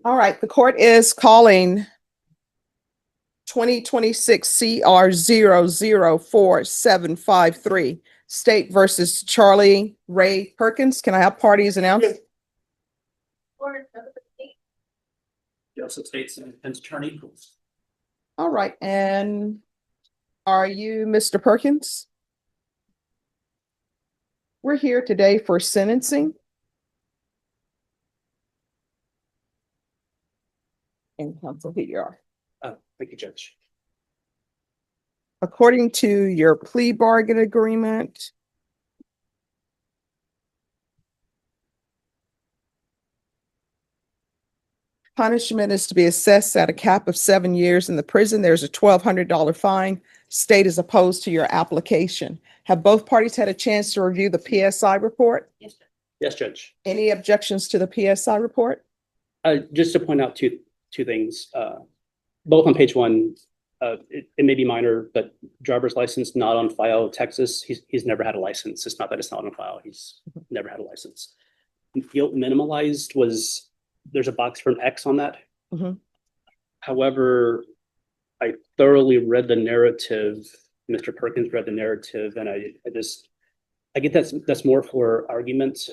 All right, the court is calling 2026 CR 004753 State versus Charlie Ray Perkins. Can I have parties announced? Joseph State's defense attorney. All right, and are you Mr. Perkins? We're here today for sentencing. And counsel, here you are. Thank you, Judge. According to your plea bargain agreement, punishment is to be assessed at a cap of 7 years in the prison. There's a $1,200 fine. State is opposed to your application. Have both parties had a chance to review the PSI report? Yes, yes, Judge. Any objections to the PSI report? Just to point out two things. Both on page one, it may be minor, but driver's license not on file, Texas. He's never had a license. It's not that it's not on file. He's never had a license. Guilt minimalized was, there's a box for an X on that. Mhm. However, I thoroughly read the narrative. Mr. Perkins read the narrative, and I get that's more for arguments,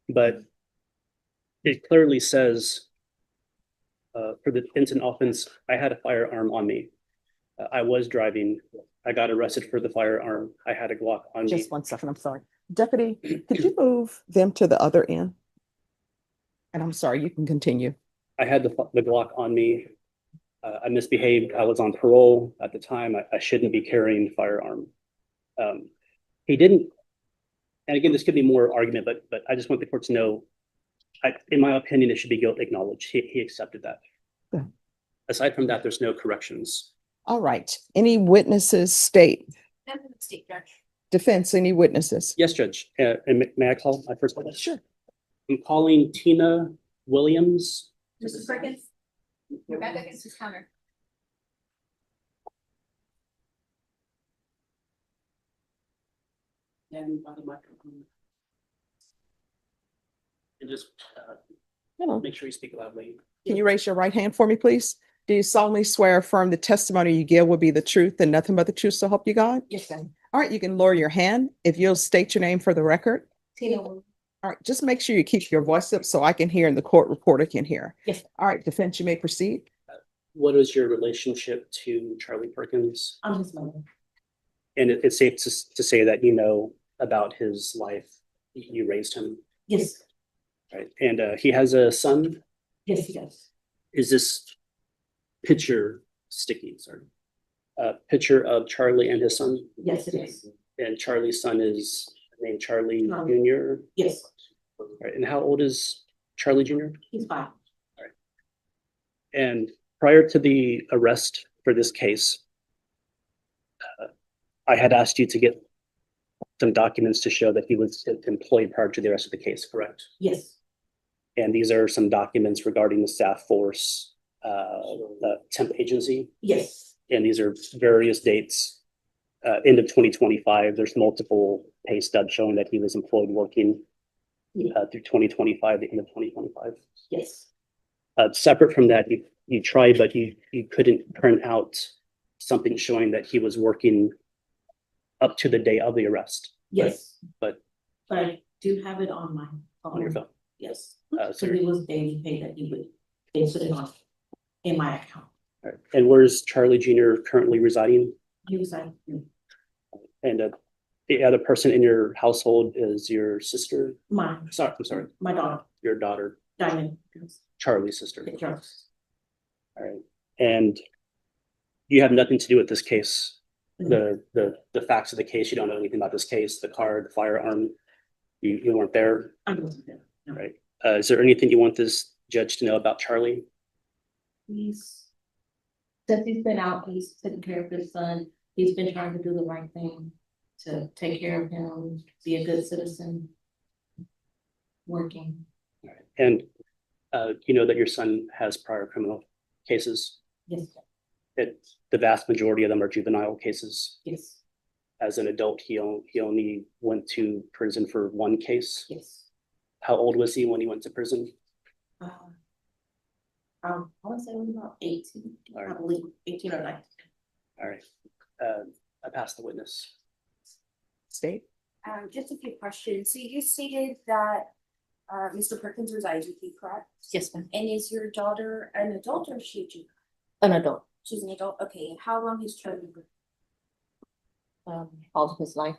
but it clearly says for the instant offense, I had a firearm on me. I was driving. I got arrested for the firearm. I had a Glock on me. Just 1 second, I'm sorry. Deputy, could you move them to the other end? And I'm sorry, you can continue. I had the Glock on me. I misbehaved. I was on parole at the time. I shouldn't be carrying a firearm. He didn't, and again, this could be more argument, but I just want the court to know, in my opinion, it should be guilt acknowledged. He accepted that. Yeah. Aside from that, there's no corrections. All right. Any witnesses state? State judge. Defense, any witnesses? Yes, Judge. And may I call my first witness? Sure. I'm calling Tina Williams. Mrs. Perkins, you're back against his counter. And by the microphone. And just make sure you speak loudly. Can you raise your right hand for me, please? Do you solemnly swear or affirm the testimony you give will be the truth and nothing but the truth, so help you God? Yes, sir. All right, you can lower your hand if you'll state your name for the record. Tina. All right, just make sure you keep your voice up so I can hear and the court reporter can hear. Yes. All right, defense, you may proceed. What is your relationship to Charlie Perkins? I'm his mother. And it's safe to say that you know about his life. You raised him, Yes, right? And he has a son. yes, he does. Is this picture sticky? Sorry, picture of Charlie and his son. Yes, it is. And Charlie's son is named Charlie Charlie. Jr. Yes, Right. And how old is Charlie Jr.? he's 5. And prior to the arrest for this case, I had asked you to get some documents to show that he was employed prior to the arrest of the case, correct? Yes, And these are some documents regarding the staff force, the temp agency. yes, And these are various dates, end of 2025. There's multiple pay stubs showing that he was employed working through 2025, the end of 2025. yes. Separate from that, you tried, but you couldn't print out something showing that he was working up to the day of the arrest. Yes. But I do have it on my phone. on your phone. Yes. So So it was daily pay that he would, they put it on in my account. all right. And where's Charlie Jr. currently residing? He was like, And the other person in your household is your sister? mine, I'm sorry, my daughter, your daughter, Diamond. Charlie's sister. Take care of us. All right. And you have nothing to do with this case. The facts of the case, you don't know anything about this case, the car, the firearm, you weren't there, I wasn't there. No. right? Is there anything you want this judge to know about Charlie? He's, since he's been out, he's taking care of his son. He's been trying to do the right thing to take care of him, be a good citizen, working. All right. And you know that your son has prior criminal cases. Yes, The vast majority of them are juvenile cases. yes, As an adult, he only went to prison for one case. yes. How old was he when he went to prison? I want to say it was about 18, All I right, believe, 18 or 19. all right. I passed the witness. State? Just a few questions. So you stated that Mr. Perkins resides with you, correct? Yes, ma'am. And is your daughter an adult or is she a juvenile? An adult, She's an adult. Okay, and how long has Charlie been? all of his life,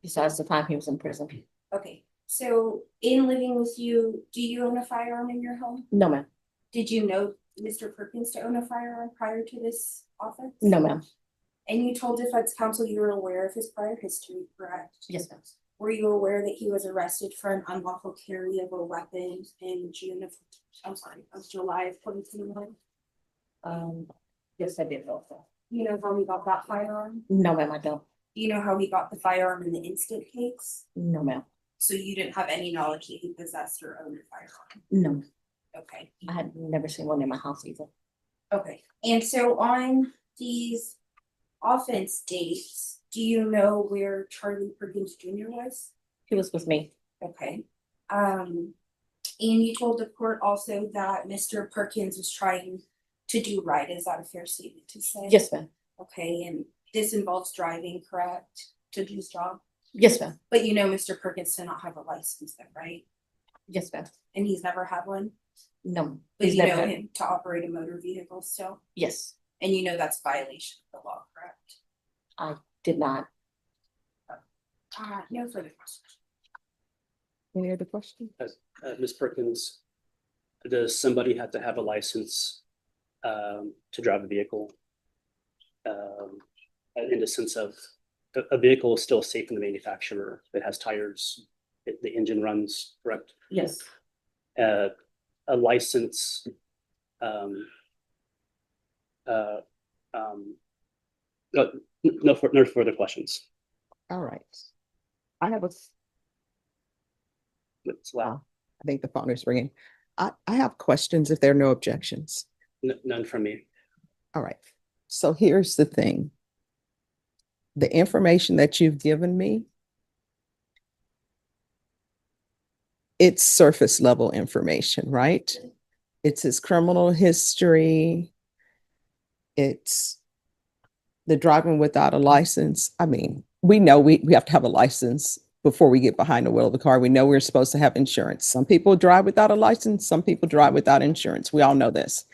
besides the time he was in prison. Okay, so in living with you, do you own a firearm in your home? No, ma'am. Did you know Mr. Perkins to own a firearm prior to this offense? No, ma'am. And you told defense counsel you were aware of his prior history, correct? Yes, ma'am. Were you aware that he was arrested for an unlawful carry of a weapon in July of 2021? Yes, I did also. You know how he got that firearm? No, ma'am, I don't. Do you know how he got the firearm in the instant case? No, ma'am. So you didn't have any knowledge that he possessed or owned a firearm? No, Okay, I had never seen one in my house either. okay. And so on these offense dates, do you know where Charlie Perkins Jr. was? He was with me. Okay. And you told the court also that Mr. Perkins was trying to do right. Is that a fair statement to say? Yes, ma'am. Okay, and this involves driving, correct, to do his job? Yes, ma'am. But you know Mr. Perkins did not have a license then, right? Yes, ma'am. And he's never had one? No. But He's you never know had- him to operate a motor vehicle still? Yes, And you know that's a violation of the law, correct? did not. No further questions. Any other questions? Ms. Perkins, does somebody have to have a license to drive a vehicle? In the sense of a vehicle is still safe from the manufacturer. It has tires, the engine runs, correct? Yes. A license no further questions. All right. I have a, It's loud. I think the phone is ringing. I have questions if there are no objections. None from me. All right. So here's the thing. The information that you've given me, it's surface level information, right? It's his criminal history. It's the driving without a license. I mean, we know we have to have a license before we get behind the wheel of the car. We know we're supposed to have insurance. Some people drive without a license. Some people drive without insurance. We all know this.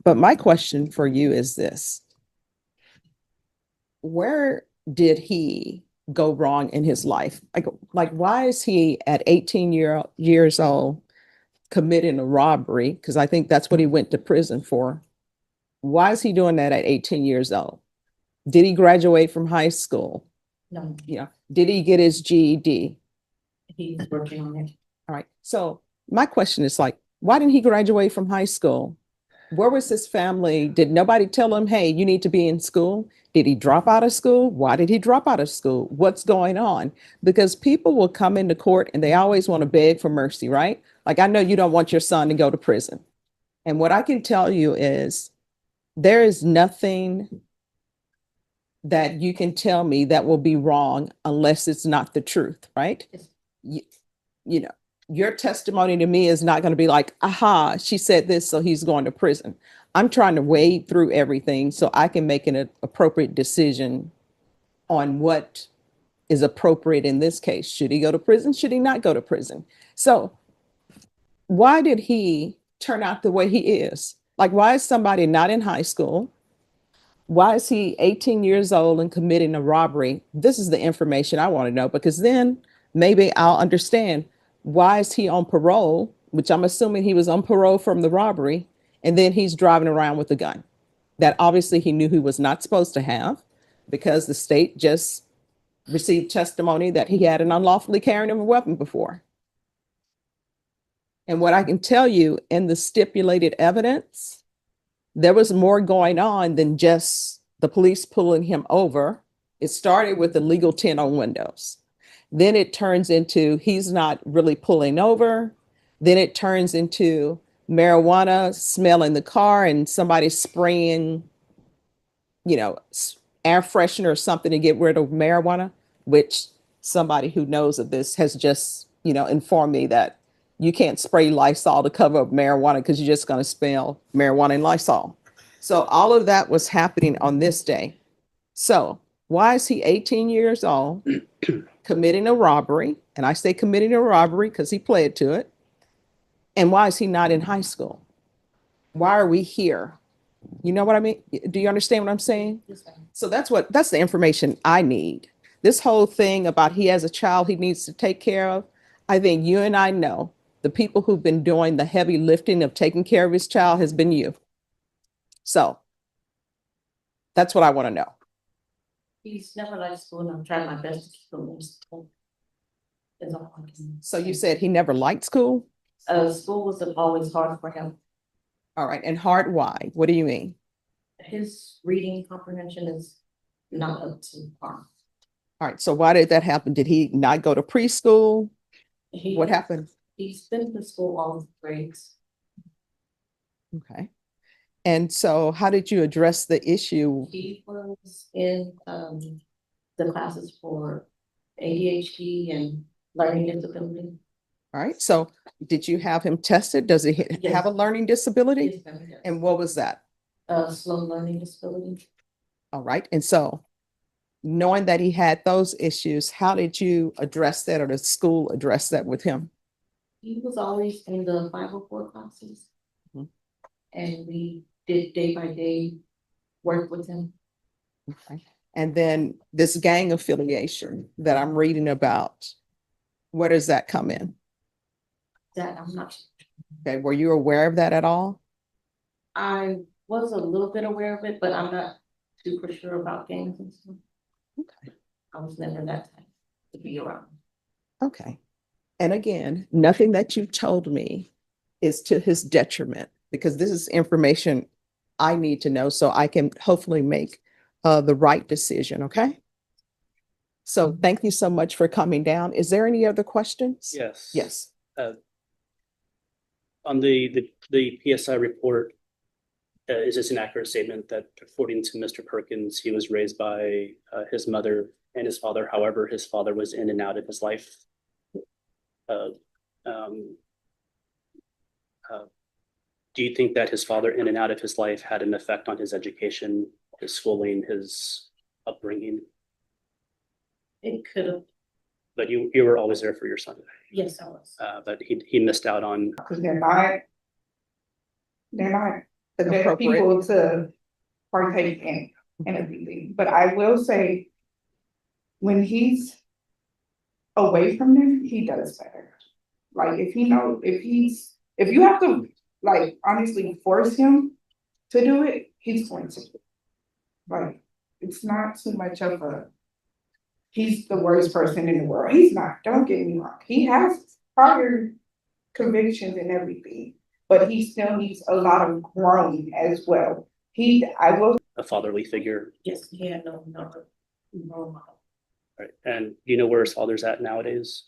But my question for you is this. Where did he go wrong in his life? Like why is he at 18 years old committing a robbery? Because I think that's what he went to prison for. Why is he doing that at 18 years old? Did he graduate from high school? No, Did he get his GED? he's working on it. All right. So my question is like, why didn't he graduate from high school? Where was his family? Did nobody tell him, hey, you need to be in school? Did he drop out of school? Why did he drop out of school? What's going on? Because people will come into court and they always want to beg for mercy, right? Like, I know you don't want your son to go to prison. And what I can tell you is there is nothing that you can tell me that will be wrong unless it's not the truth, right? Yes. You know, your testimony to me is not going to be like, aha, she said this, so he's going to prison. I'm trying to wade through everything so I can make an appropriate decision on what is appropriate in this case. Should he go to prison? Should he not go to prison? So why did he turn out the way he is? Like, why is somebody not in high school? Why is he 18 years old and committing a robbery? This is the information I want to know, because then maybe I'll understand why is he on parole, which I'm assuming he was on parole from the robbery, and then he's driving around with a gun that obviously he knew he was not supposed to have, because the state just received testimony that he had an unlawfully carrying of a weapon before. And what I can tell you in the stipulated evidence, there was more going on than just the police pulling him over. It started with the legal tint on windows. Then it turns into he's not really pulling over. Then it turns into marijuana smell in the car and somebody spraying, air freshener or something to get rid of marijuana, which somebody who knows of this has just, informed me that you can't spray Lysol to cover up marijuana because you're just going to smell marijuana and Lysol. So all of that was happening on this day. So why is he 18 years old committing a robbery? And I say committing a robbery because he pled to it. And why is he not in high school? Why are we here? You know what I mean? Do you understand what I'm saying? Yes, ma'am. So that's the information I need. This whole thing about he has a child he needs to take care of. I think you and I know the people who've been doing the heavy lifting of taking care of his child has been you. So that's what I want to know. He's never liked school, and I'm trying my best to keep him in school. That's all I can. So you said he never liked school? School was always hard for him. All right. And hard why? What do you mean? His reading comprehension is not up to par. All right. So why did that happen? Did he not go to preschool? What happened? He's been to school all grades. Okay. And so how did you address the issue? He was in the classes for ADHD and learning disability. All right. So did you have him tested? Does he Yes. have a learning disability? Yes, ma'am, yes. And what was that? Slow learning disability. All right. And so knowing that he had those issues, how did you address that or the school address that with him? He was always in the 504 classes. Mhm. And we did day by day work with him. Okay. And then this gang affiliation that I'm reading about, where does that come in? That I'm not, Okay. Were you aware of that at all? I was a little bit aware of it, but I'm not super sure about gangs and stuff. Okay. I was never that type to be around. Okay. And again, nothing that you've told me is to his detriment, because this is information I need to know so I can hopefully make the right decision. Okay. So thank you so much for coming down. Is there any other questions? Yes. Yes. On the PSI report, is this an accurate statement that according to Mr. Perkins, he was raised by his mother and his father? However, his father was in and out of his life. Do you think that his father in and out of his life had an effect on his education, his schooling, his upbringing? It could have, But you were always there for your son, yes, I was. but he missed out on. Because they're not the best Appropriate. people to partake in everything. But I will say, when he's away from them, he does better. Like, if you have to, like, honestly force him to do it, he's going to. Like, it's not too much of he's the worst person in the world. He's not, don't get me wrong. He has prior convictions and everything, but he still needs a lot of growing as well. A fatherly figure, Yes, he had no role model. right? And do you know where his father's at nowadays,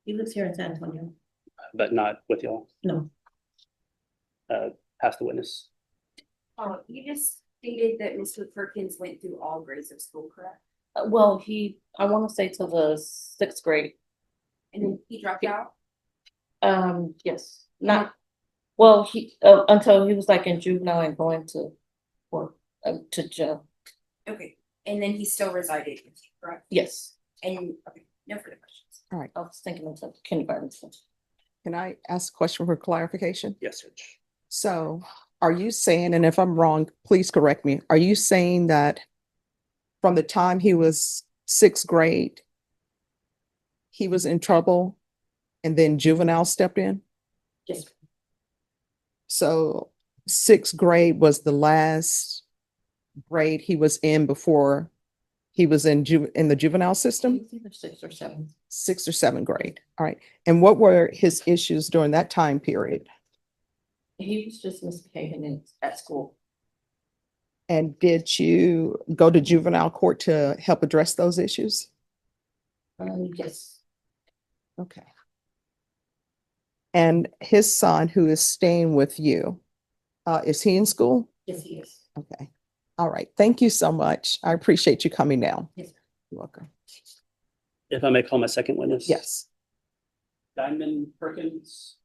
He lives here in San Antonio. but not with y'all? No, Pass the witness. You just stated that Mr. Perkins went through all grades of school, correct? well, I want to say to the 6th grade. And then he dropped out? Yes, not, well, he, until he was like in juvenile and going to work, to jail. Okay, and then he still resided with you, correct? Yes, And, okay, no further questions. I was thinking of the kindergarten stuff. Can I ask a question for clarification? Yes, Judge. So are you saying, and if I'm wrong, please correct me. Are you saying that from the time he was 6th grade, he was in trouble and then juvenile stepped in? Yes, So 6th grade was the last grade he was in before he was in the juvenile system? it's either 6th or 7th. 6th or 7th grade. All right. And what were his issues during that time period? He was just misbehaving at school. And did you go to juvenile court to help address those issues? Yes, Okay. And his son, who is staying with you, is he in school? yes, he is. Okay. All right. Thank you so much. I appreciate you coming down. Yes. You're welcome. If I may call my second witness? Yes. Diamond Perkins.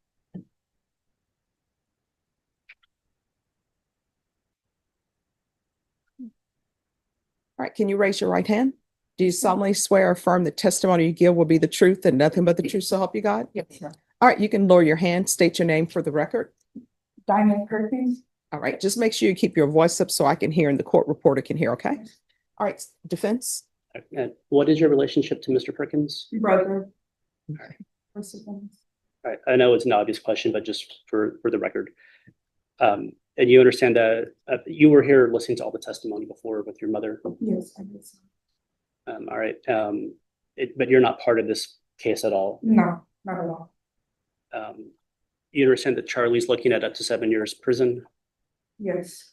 All right, can you raise your right hand? Do you solemnly swear or affirm the testimony you give will be the truth and nothing but the truth, so help you God? Yes, sir. All right, you can lower your hand, state your name for the record. Diamond Perkins, All right, just make sure you keep your voice up so I can hear and the court reporter can hear, okay? All right, defense? What is your relationship to Mr. Perkins? brother. Alright. Precedence. All right, I know it's an obvious question, but just for the record. And you understand that you were here listening to all the testimony before with your mother. Yes, I guess. All right. But you're not part of this case at all. No, not at all. You understand that Charlie's looking at up to 7 years prison. Yes,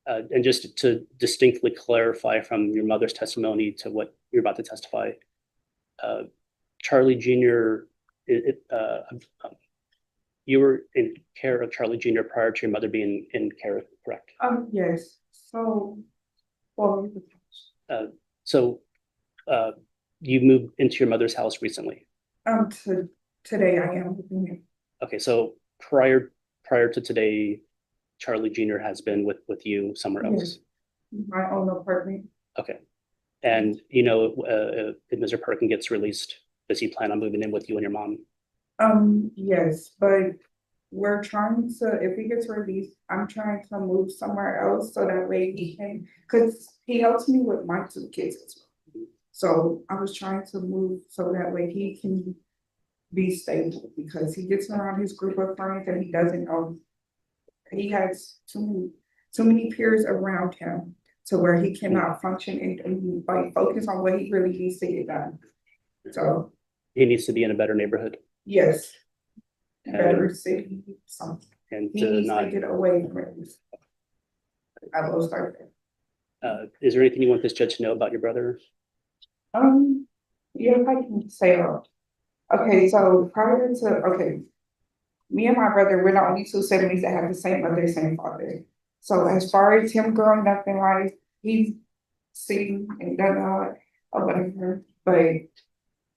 And just to distinctly clarify from your mother's testimony to what you're about to testify, Charlie Jr., you were in care of Charlie Jr. prior to your mother being in care, correct? yes, so, well, So you moved into your mother's house recently. today I am living here. Okay, so prior to today, Charlie Jr. has been with you somewhere else. My own apartment. Okay. And you know, if Mr. Perkin gets released, does he plan on moving in with you and your mom? Yes, but we're trying to, if he gets released, I'm trying to move somewhere else so that way he can, because he helps me with my 2 kids as well. So I was trying to move so that way he can be stable, because he gets around his group of friends and he doesn't know. He has too many peers around him to where he cannot function and like focus on what he really needs to get done. So He needs to be in a better neighborhood yes, better city, something. and He to needs not. to get away from it. I will start there. Is there anything you want this judge to know about your brother? Yeah, if I can say, okay, so prior to, okay, me and my brother, we're the only 2 siblings that have the same mother, same father. So as far as him growing up in life, he's seen and done a lot or whatever, but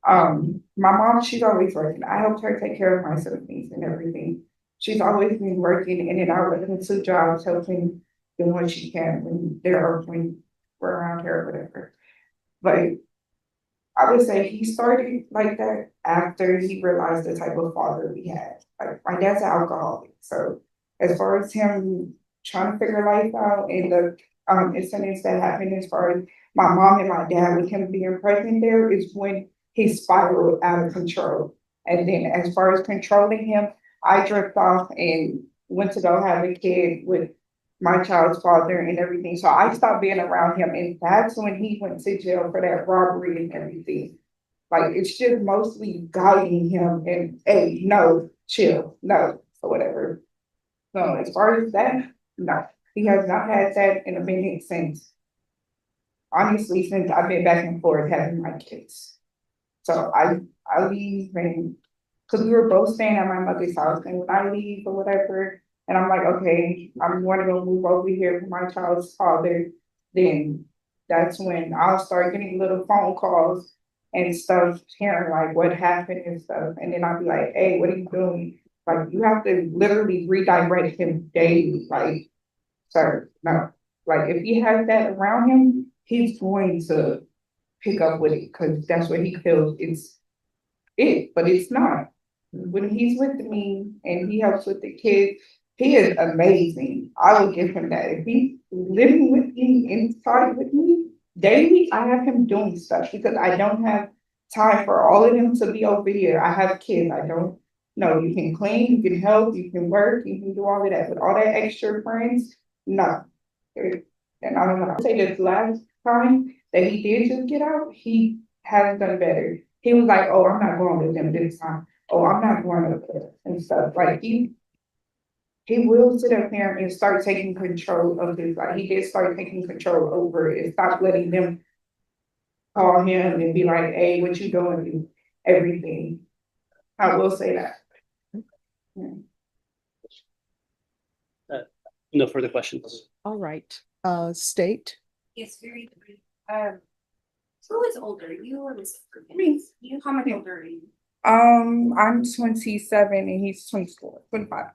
my mom, she's always working. I helped her take care of my siblings and everything. She's always been working in and out working 2 jobs, helping them what she can when when we're around her or whatever. But I would say he started like that after he realized the type of father we had. Like my dad's an alcoholic, so as far as him trying to figure life out and the incidents that happened as far as my mom and my dad with him being present there is when he spiraled out of control. And then as far as controlling him, I drifted off and went to go have a kid with my child's father and everything. So I stopped being around him, and that's when he went to jail for that robbery and everything. Like it's just mostly guiding him and hey, no, chill, no, or whatever. So as far as that, no, he has not had that in a minute since. Honestly, since I've been back and forth having my kids. So I leave and because we were both staying at my mother's house, and when I leave or whatever, and I'm like, okay, I'm going to go move over here for my child's father, then that's when I'll start getting little phone calls and stuff, hearing like what happened and stuff. And then I'll be like, hey, what are you doing? Like, you have to literally redirect him daily. Like, sir, no. Like, if he has that around him, he's going to pick up with it because that's what he feels is it, but it's not. When he's with me and he helps with the kids, he is amazing. I will give him that. If he's living with me, inside with me, daily, I have him doing stuff because I don't have time for all of them to be over here. I have kids. I don't know. You can clean, you can help, you can work, you can do all of that. But all that extra friends, no. And I don't know. I'll say this last time that he did just get out, he has done better. He was like, oh, I'm not going with them this time. Oh, I'm not going with them and stuff. Like he will sit up here and start taking control of his life. He did start taking control over it and stop letting them call him and be like, hey, what you doing? And everything. I will say that. Yeah. No further questions. All right, state. Yes, very good. Who is older, you or Mr. Perkins? You, how much older are you? I'm 27 and he's 24, 25.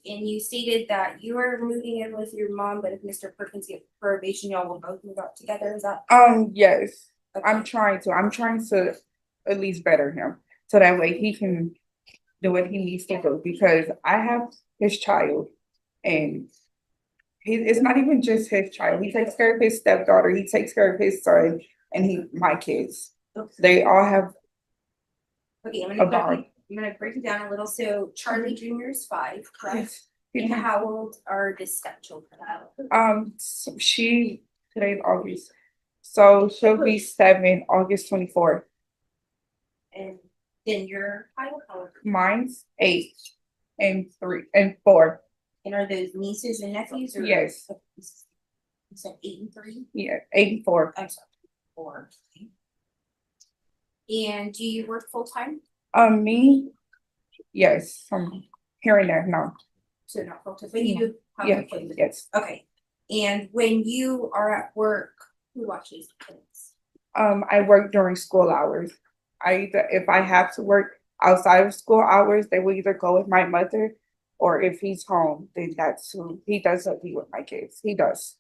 And you stated that you are moving in with your mom, but if Mr. Perkins gets probation, y'all will both move out together, is that? Yes, I'm Okay. trying to at least better him. So that way he can do what he needs to do because I have his child and it's not even just his child. He takes care of his stepdaughter, he takes care of his son and my kids. They all have Okay, a bond. I'm gonna break it down a little. So Charlie Junior is 5, correct? And Yes. how old are the stepchildren? So today's August. So she'll be 7, August 24th. And then your child, how old? Mine's 8 and 3 and 4. And are those nieces and nephews or? Yes. You said 8 and 3? Yeah, 8 and 4. I'm sorry, 4. And do you work full time? Me, yes, from here and there, no. So not full time, but you do have Yeah, employees. yes. Okay, and when you are at work, who watches the kids? I work during school hours. If I have to work outside of school hours, they will either go with my mother, or if he's home, then that's who he doesn't be with my kids. He does.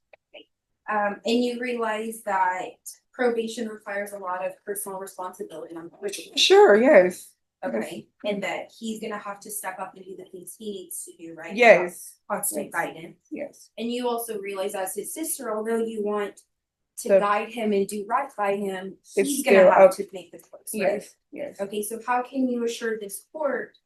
And you realize that probation requires a lot of personal responsibility on which. Sure, yes. Okay, and that he's gonna have to step up and do the things he needs to do, right? Yes. Constant guidance. Yes. And you also realize as his sister, although you want to The- guide him and do right by him, It's he's gonna still have up- to make the choice, right? Yes, yes. Okay, so how can you assure this court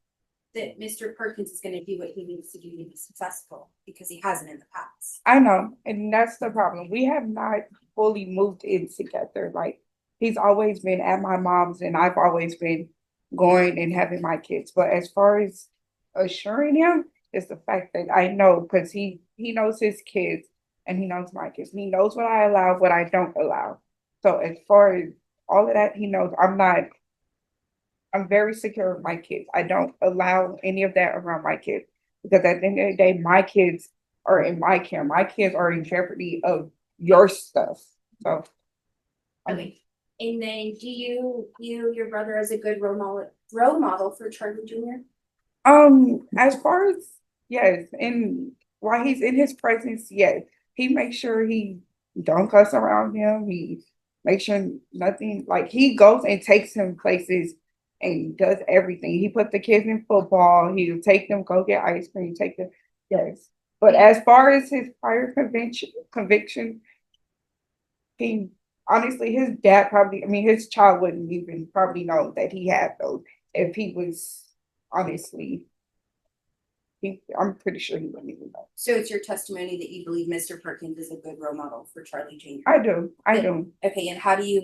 that Mr. Perkins is gonna do what he needs to do to be successful? Because he hasn't in the past. I know, and that's the problem. We have not fully moved in together. Like he's always been at my mom's, and I've always been going and having my kids. But as far as assuring him, is the fact that I know because he knows his kids and he knows my kids. He knows what I allow, what I don't allow. So as far as all of that, he knows I'm very secure with my kids. I don't allow any of that around my kids because at the end of the day, my kids are in my care. My kids are in jeopardy of your stuff. So, Okay, and then do you view your brother as a good role model for Charlie Junior? as far as yes, and while he's in his presence, yes, he makes sure he don't cuss around him. He makes sure nothing like he goes and takes him places and does everything. He put the kids in football. He'll take them go get ice cream. Take them, yes. But as far as his prior conviction, he honestly his dad probably. I mean, his child wouldn't even probably know that he had those if he was honestly. I'm pretty sure he wouldn't even know. So it's your testimony that you believe Mr. Perkins is a good role model for Charlie Junior? I do. I do. Okay, and how do you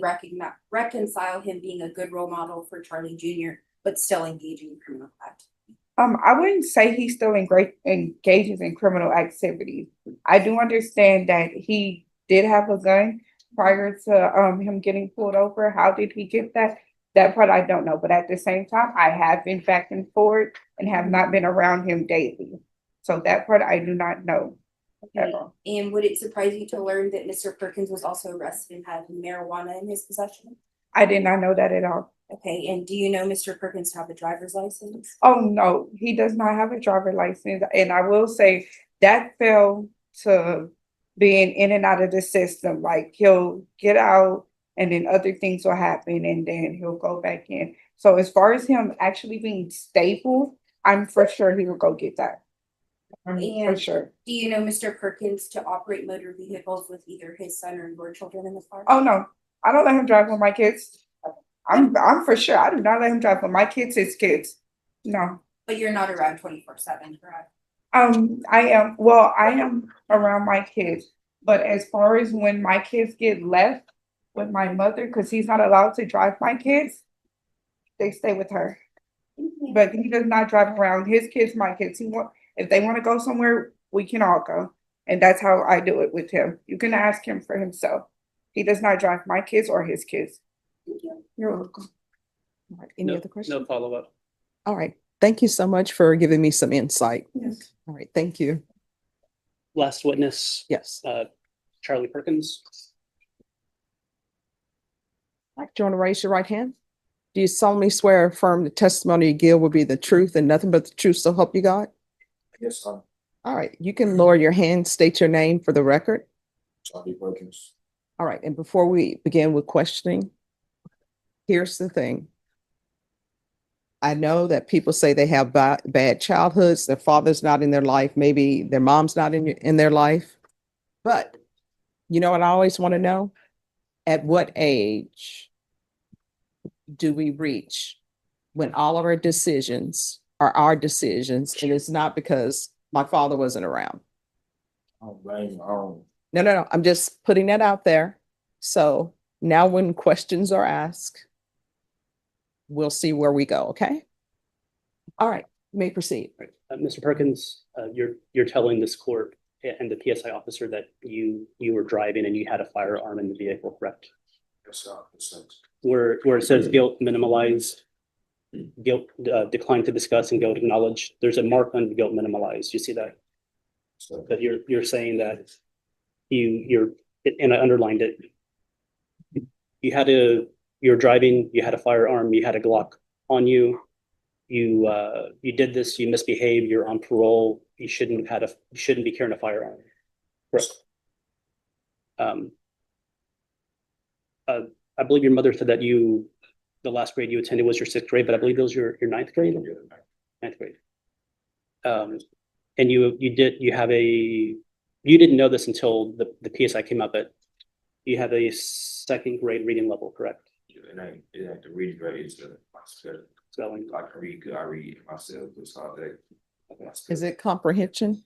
reconcile him being a good role model for Charlie Junior, but still engaging in criminal activity? I wouldn't say he still engages in criminal activity. I do understand that he did have a gun prior to him getting pulled over. How did he get that? That part I don't know. But at the same time, I have been back and forth and have not been around him daily. So that part I do not know. Okay, and would it surprise you to learn that Mr. Perkins was also arrested and had marijuana in his possession? I did not know that at all. Okay, and do you know Mr. Perkins to have a driver's license? Oh no, he does not have a driver license. And I will say that fell to being in and out of the system. Like he'll get out and then other things will happen and then he'll go back in. So as far as him actually being stable, I'm for sure he will go get that. For And sure. do you know Mr. Perkins to operate motor vehicles with either his son or your children in the car? Oh no, I don't let him drive with my kids. I'm for sure. I do not let him drive with my kids, his kids. No. But you're not around 24/7, correct? I am around my kids, but as far as when my kids get left with my mother, because he's not allowed to drive my kids, they stay with her. But he does not drive around his kids, my kids. If they want to go somewhere, we can all go. And that's how I do it with him. You can ask him for himself. He does not drive my kids or his kids. Thank you. You're welcome. All right, any No- other questions? No follow-up. All right. Thank you so much for giving me some insight. Yes. All right. Thank you. Last witness, Yes. Charlie Perkins. All right, do you want to raise your right hand? Do you solemnly swear or affirm the testimony you give will be the truth and nothing but the truth, so help you God? Yes, sir. All right, you can lower your hand, state your name for the record. Charlie Perkins. All right, and before we begin with questioning, here's the thing. I know that people say they have bad childhoods, their father's not in their life, maybe their mom's not in their life. But you know what I always want to know? At what age do we reach when all of our decisions are our decisions, and it's not because my father wasn't around? I don't blame you. I don't. No. I'm just putting that out there. So now when questions are asked, we'll see where we go, okay? All right, you may proceed. Right. Mr. Perkins, you're telling this court and the PSI officer that you were driving and you had a firearm in the vehicle, correct? Yes, sir. Yes, sir. Where it says guilt minimalized, guilt declined to discuss, and guilt acknowledged, there's a mark on guilt minimalized. You see that? So, But you're saying that you're, and I underlined it. You're driving, you had a firearm, you had a Glock on you. You did this, you misbehaved, you're on parole, you shouldn't be carrying a firearm. Correct. I believe your mother said that the last grade you attended was your 6th grade, but I believe it was your 9th grade? 9th grade. And you didn't know this until the PSI came up, but you have a 2nd grade reading level, correct? it ain't the reading grade, it's the myself. Spelling. I can read good, I read myself, it's all day. Is it comprehension?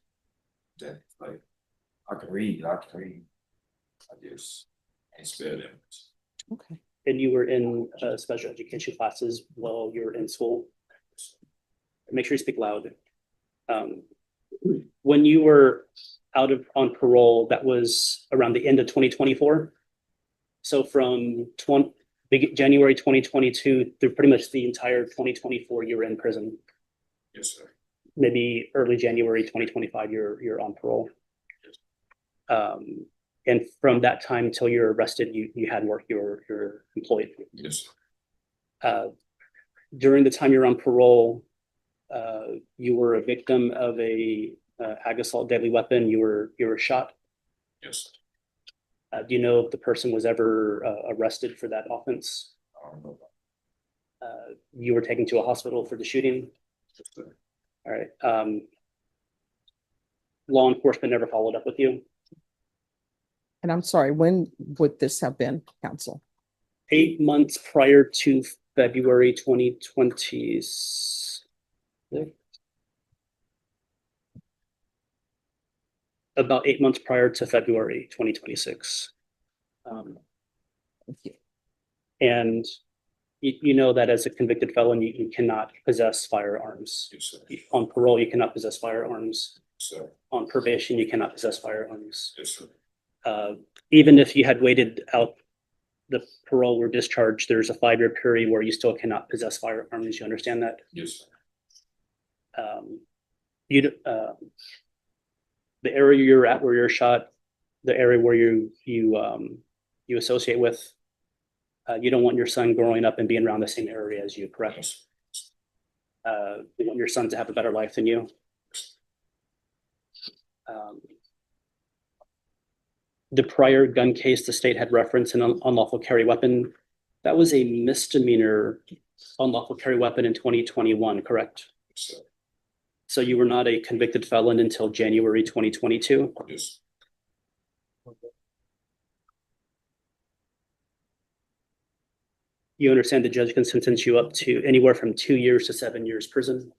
That, like, I can read. I just ain't spell them. Okay. And you were in special education classes while you were in school? Make sure you speak loud. When you were on parole, that was around the end of 2024. So from January 2022 through pretty much the entire 2024, you were in prison. Yes, sir. Maybe early January 2025, you're on parole. And from that time until you're arrested, you had work, you're employed. Yes, sir. During the time you're on parole, you were a victim of a ag assault deadly weapon. You were shot. Yes, sir. Do you know if the person was ever arrested for that offense? I don't know. You were taken to a hospital for the shooting. Yes, sir. All right. Law enforcement never followed up with you? And I'm sorry, when would this have been, counsel? 8 months prior to February 2020. About 8 months prior to February 2026. And you know that as a convicted felon, you cannot possess firearms. Yes, sir. On parole, you cannot possess firearms. Yes, sir. On probation, you cannot possess firearms. Yes, sir. Even if you had waited out the parole or discharge, there's a 5-year period where you still cannot possess firearms. You understand that? Yes, sir. The area you're at where you're shot, the area where you associate with, you don't want your son growing up and being around the same area as you, correct? Yes. You want your son to have a better life than you. The prior gun case the state had referenced an unlawful carry weapon, that was a misdemeanor unlawful carry weapon in 2021, correct? Yes, sir. So you were not a convicted felon until January 2022? Yes. You understand the judge can sentence you up to anywhere from 2 years to 7 years prison?